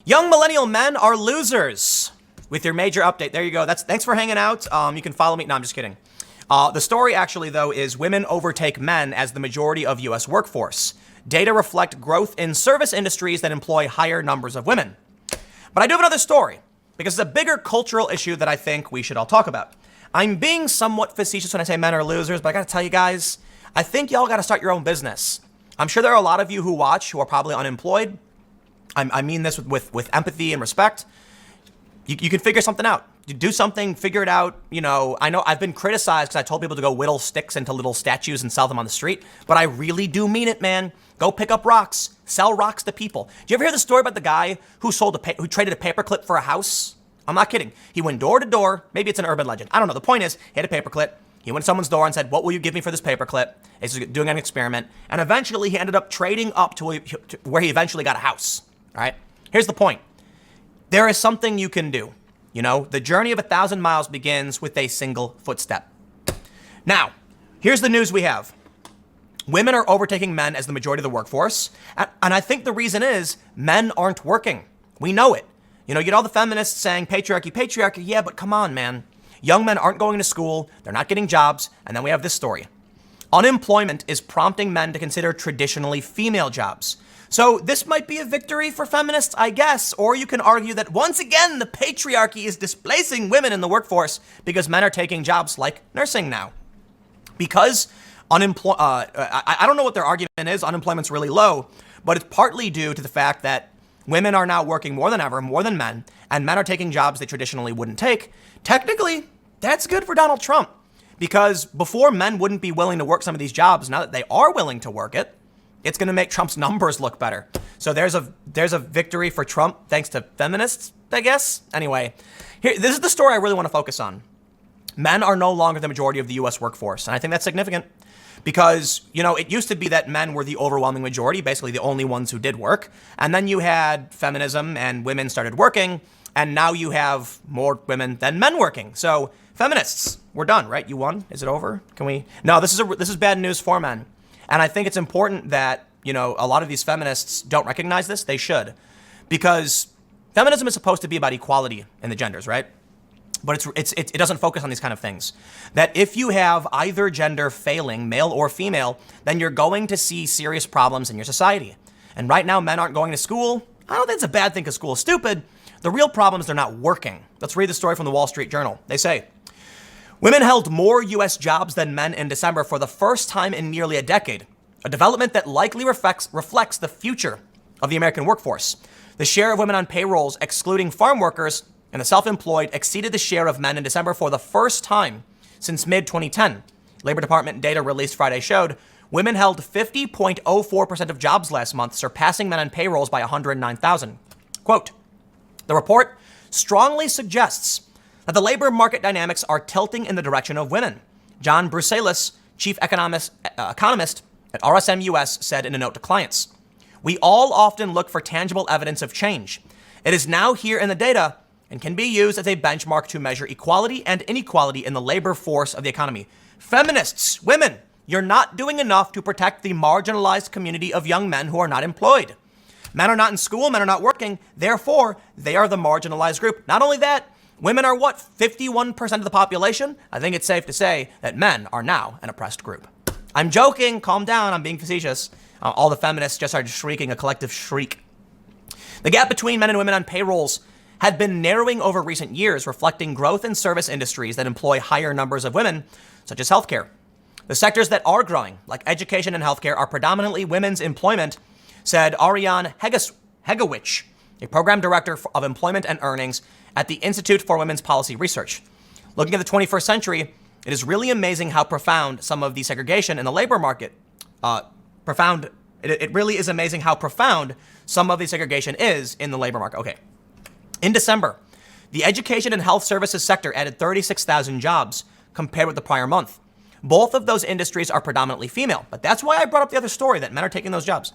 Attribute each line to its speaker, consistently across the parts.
Speaker 1: Young millennial men are losers. With your major update. There you go. Thanks for hanging out. You can follow me. No, I'm just kidding. The story actually, though, is women overtake men as the majority of U.S. workforce. Data reflect growth in service industries that employ higher numbers of women. But I do have another story, because it's a bigger cultural issue that I think we should all talk about. I'm being somewhat facetious when I say men are losers, but I got to tell you guys, I think y'all got to start your own business. I'm sure there are a lot of you who watch who are probably unemployed. I mean this with empathy and respect. You can figure something out. You do something, figure it out. You know, I know I've been criticized because I told people to go whittle sticks into little statues and sell them on the street, but I really do mean it, man. Go pick up rocks, sell rocks to people. Do you ever hear the story about the guy who who traded a paperclip for a house? I'm not kidding. He went door to door. Maybe it's an urban legend. I don't know. The point is, he had a paperclip. He went to someone's door and said, "What will you give me for this paperclip?" He's doing an experiment. And eventually he ended up trading up to where he eventually got a house. All right. Here's the point. There is something you can do. You know, the journey of 1,000 miles begins with a single footstep. Now, here's the news we have. Women are overtaking men as the majority of the workforce. And I think the reason is men aren't working. We know it. You know, you get all the feminists saying patriarchy, patriarchy. Yeah, but come on, man. Young men aren't going to school. They're not getting jobs. And then we have this story. Unemployment is prompting men to consider traditionally female jobs. So this might be a victory for feminists, I guess, or you can argue that once again, the patriarchy is displacing women in the workforce because men are taking jobs like nursing now. Because I don't know what their argument is. Unemployment's really low, but it's partly due to the fact that women are now working more than ever, more than men, and men are taking jobs they traditionally wouldn't take. Technically, that's good for Donald Trump because before men wouldn't be willing to work some of these jobs, now that they are willing to work it, it's going to make Trump's numbers look better. So there's a victory for Trump thanks to feminists, I guess. Anyway, this is the story I really want to focus on. Men are no longer the majority of the U.S. workforce. And I think that's significant because, you know, it used to be that men were the overwhelming majority, basically the only ones who did work. And then you had feminism and women started working. And now you have more women than men working. So feminists, we're done, right? You won. Is it over? Can we? No, this is bad news for men. And I think it's important that, you know, a lot of these feminists don't recognize this. They should. Because feminism is supposed to be about equality in the genders, right? But it doesn't focus on these kind of things. That if you have either gender failing, male or female, then you're going to see serious problems in your society. And right now, men aren't going to school. I don't think it's a bad thing because school is stupid. The real problem is they're not working. Let's read the story from the Wall Street Journal. They say, women held more U.S. jobs than men in December for the first time in nearly a decade, a development that likely reflects the future of the American workforce. The share of women on payrolls, excluding farm workers and the self-employed, exceeded the share of men in December for the first time since mid-2010. Labor Department data released Friday showed women held 50.04% of jobs last month, surpassing men on payrolls by 109,000. Quote, the report strongly suggests that the labor market dynamics are tilting in the direction of women. John Brusalis, chief economist at RSM US, said in a note to clients, we all often look for tangible evidence of change. It is now here in the data and can be used as a benchmark to measure equality and inequality in the labor force of the economy. Feminists, women, you're not doing enough to protect the marginalized community of young men who are not employed. Men are not in school, men are not working, therefore, they are the marginalized group. Not only that, women are what, 51% of the population? I think it's safe to say that men are now an oppressed group. I'm joking, calm down, I'm being facetious. All the feminists just started shrieking, a collective shriek. The gap between men and women on payrolls had been narrowing over recent years, reflecting growth in service industries that employ higher numbers of women, such as healthcare. The sectors that are growing, like education and healthcare, are predominantly women's employment, said Ariane Hegewich, a program director of employment and earnings at the Institute for Women's Policy Research. Looking at the 21st century, it is really amazing how profound some of the segregation in the labor market, it really is amazing how profound some of the segregation is in the labor market. Okay. In December, the education and health services sector added 36,000 jobs compared with the prior month. Both of those industries are predominantly female, but that's why I brought up the other story that men are taking those jobs.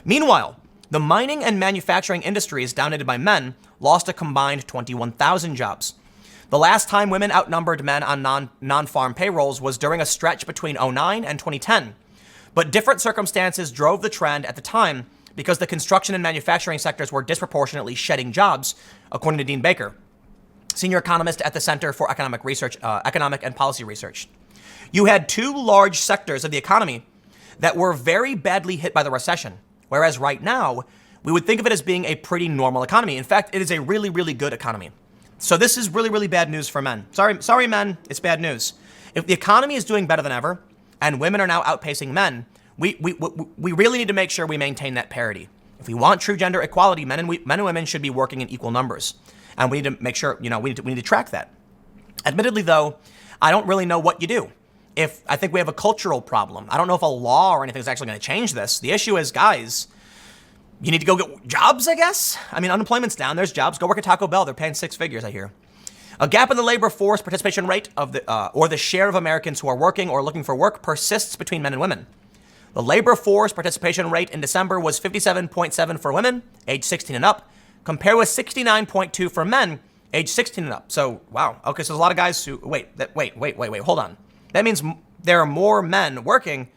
Speaker 1: Meanwhile, the mining and manufacturing industries dominated by men lost a combined 21,000 jobs. The last time women outnumbered men on non-farm payrolls was during a stretch between 2009 and 2010. But different circumstances drove the trend at the time, because the construction and manufacturing sectors were disproportionately shedding jobs, according to Dean Baker, senior economist at the Center for Economic Research, Economic and Policy Research. You had two large sectors of the economy that were very badly hit by the recession, whereas right now, we would think of it as being a pretty normal economy. In fact, it is a really, really good economy. So this is really, really bad news for men. Sorry, men, it's bad news. If the economy is doing better than ever, and women are now outpacing men, we really need to make sure we maintain that parity. If we want true gender equality, men and women should be working in equal numbers. And we need to make sure, we need to track that. Admittedly, though, I don't really know what you do. I think we have a cultural problem. I don't know if a law or anything is actually going to change this. The issue is, guys, you need to go get jobs, I guess. I mean, unemployment's down. There's jobs. Go work at Taco Bell. They're paying six figures, I hear. A gap in the labor force participation rate of the share of Americans who are working or looking for work persists between men and women. The labor force participation rate in December was 57.7 for women, age 16 and up, compared with 69.2 for men, age 16 and up. So, wow. Okay, so there's a lot of guys who, wait, hold on. That means there are more men working.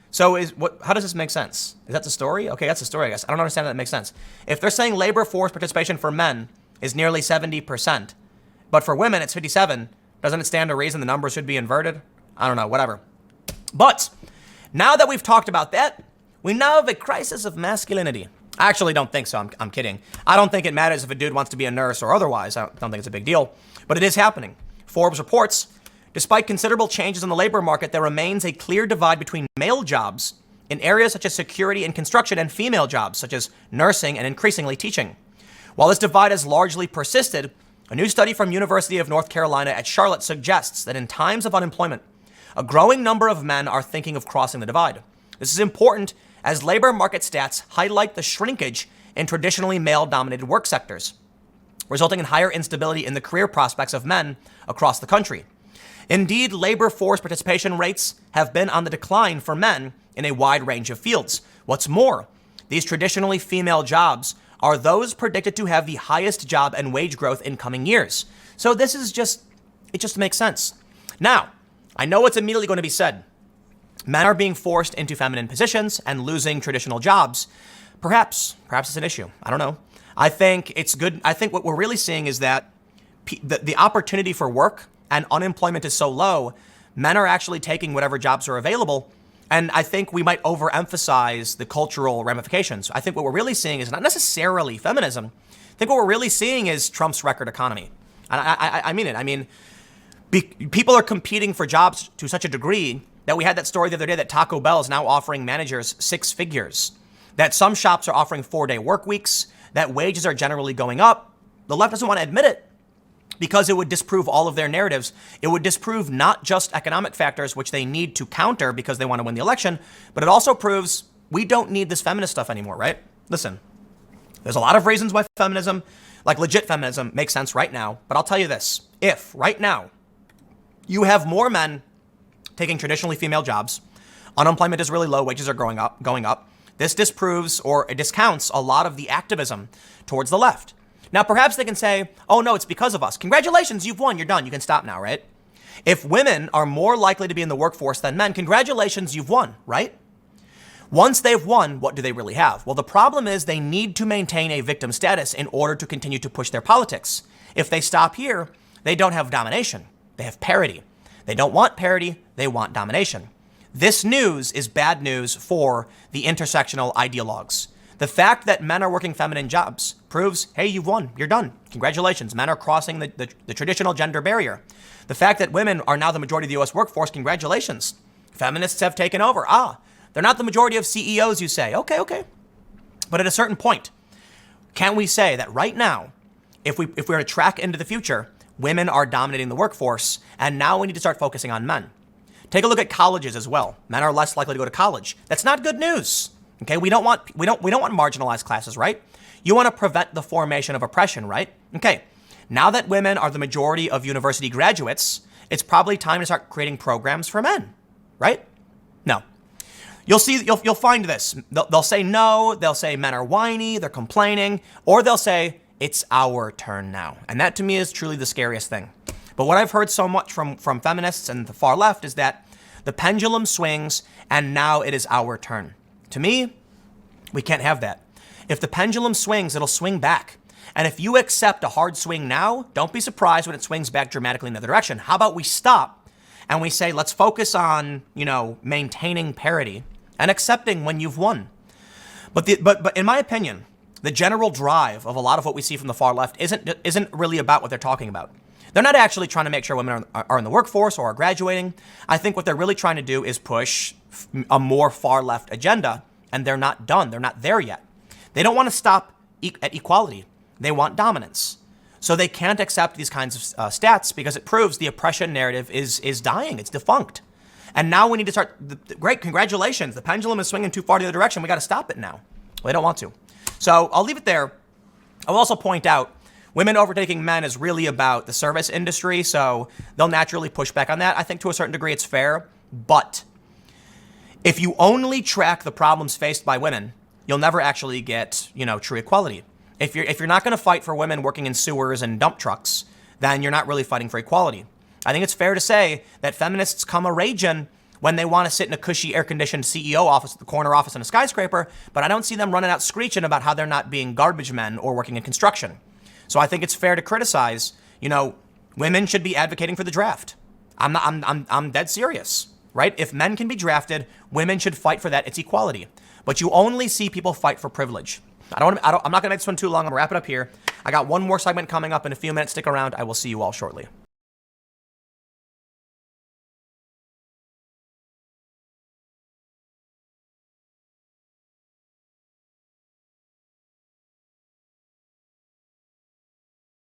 Speaker 1: So how does this make sense? Is that the story? Okay, that's the story, I guess. I don't understand how that makes sense. If they're saying labor force participation for men is nearly 70%, but for women it's 57, doesn't it stand to reason the numbers should be inverted? I don't know, whatever. But now that we've talked about that, we now have a crisis of masculinity. I actually don't think so. I'm kidding. I don't think it matters if a dude wants to be a nurse or otherwise. I don't think it's a big deal. But it is happening. Forbes reports, despite considerable changes in the labor market, there remains a clear divide between male jobs in areas such as security and construction and female jobs such as nursing and increasingly teaching. While this divide has largely persisted, a new study from University of North Carolina at Charlotte suggests that in times of unemployment, a growing number of men are thinking of crossing the divide. This is important as labor market stats highlight the shrinkage in traditionally male-dominated work sectors, resulting in higher instability in the career prospects of men across the country. Indeed, labor force participation rates have been on the decline for men in a wide range of fields. What's more, these traditionally female jobs are those predicted to have the highest job and wage growth in coming years. So this is it just makes sense. Now, I know what's immediately going to be said. Men are being forced into feminine positions and losing traditional jobs. Perhaps it's an issue. I don't know. I think it's good. I think what we're really seeing is that the opportunity for work and unemployment is so low, men are actually taking whatever jobs are available. And I think we might overemphasize the cultural ramifications. I think what we're really seeing is not necessarily feminism. I think what we're really seeing is Trump's record economy. And I mean it. I mean, people are competing for jobs to such a degree that we had that story the other day that Taco Bell is now offering managers six figures, that some shops are offering 4-day work weeks, that wages are generally going up. The left doesn't want to admit it, because it would disprove all of their narratives. It would disprove not just economic factors, which they need to counter because they want to win the election, but it also proves we don't need this feminist stuff anymore, right? Listen, there's a lot of reasons why feminism, like legit feminism, makes sense right now. But I'll tell you this, if right now you have more men taking traditionally female jobs, unemployment is really low, wages are going up, this disproves or it discounts a lot of the activism towards the left. Now, perhaps they can say, oh, no, it's because of us. Congratulations, you've won. You're done. You can stop now, right? If women are more likely to be in the workforce than men, congratulations, you've won, right? Once they've won, what do they really have? Well, the problem is they need to maintain a victim status in order to continue to push their politics. If they stop here, they don't have domination. They have parity. They don't want parity. They want domination. This news is bad news for the intersectional ideologues. The fact that men are working feminine jobs proves, hey, you've won. You're done. Congratulations. Men are crossing the traditional gender barrier. The fact that women are now the majority of the U.S. workforce, congratulations. Feminists have taken over. They're not the majority of CEOs, you say. Okay. But at a certain point, can we say that right now, if we're to track into the future, women are dominating the workforce, and now we need to start focusing on men? Take a look at colleges as well. Men are less likely to go to college. That's not good news. Okay, we don't want marginalized classes, right? You want to prevent the formation of oppression, right? Okay, now that women are the majority of university graduates, it's probably time to start creating programs for men, right? No. You'll find this. They'll say no, they'll say men are whiny, they're complaining, or they'll say it's our turn now. And that to me is truly the scariest thing. But what I've heard so much from feminists and the far left is that the pendulum swings and now it is our turn. To me, we can't have that. If the pendulum swings, it'll swing back. And if you accept a hard swing now, don't be surprised when it swings back dramatically in the other direction. How about we stop and we say, let's focus on, maintaining parity and accepting when you've won. But in my opinion, the general drive of a lot of what we see from the far left isn't really about what they're talking about. They're not actually trying to make sure women are in the workforce or are graduating. I think what they're really trying to do is push a more far left agenda, and they're not done. They're not there yet. They don't want to stop at equality. They want dominance. So they can't accept these kinds of stats because it proves the oppression narrative is dying. It's defunct. And now we need to start. Great, congratulations. The pendulum is swinging too far the other direction. We got to stop it now. Well, they don't want to. So I'll leave it there. I'll also point out women overtaking men is really about the service industry. So they'll naturally push back on that. I think to a certain degree it's fair. But if you only track the problems faced by women, you'll never actually get, true equality. If you're not going to fight for women working in sewers and dump trucks, then you're not really fighting for equality. I think it's fair to say that feminists come a-raging when they want to sit in a cushy air-conditioned CEO office, the corner office in a skyscraper, but I don't see them running out screeching about how they're not being garbage men or working in construction. So I think it's fair to criticize, women should be advocating for the draft. I'm dead serious, right? If men can be drafted, women should fight for that. It's equality. But you only see people fight for privilege. I'm not going to make this one too long. I'm going to wrap it up here. I got one more segment coming up in a few minutes. Stick around. I will see you all shortly.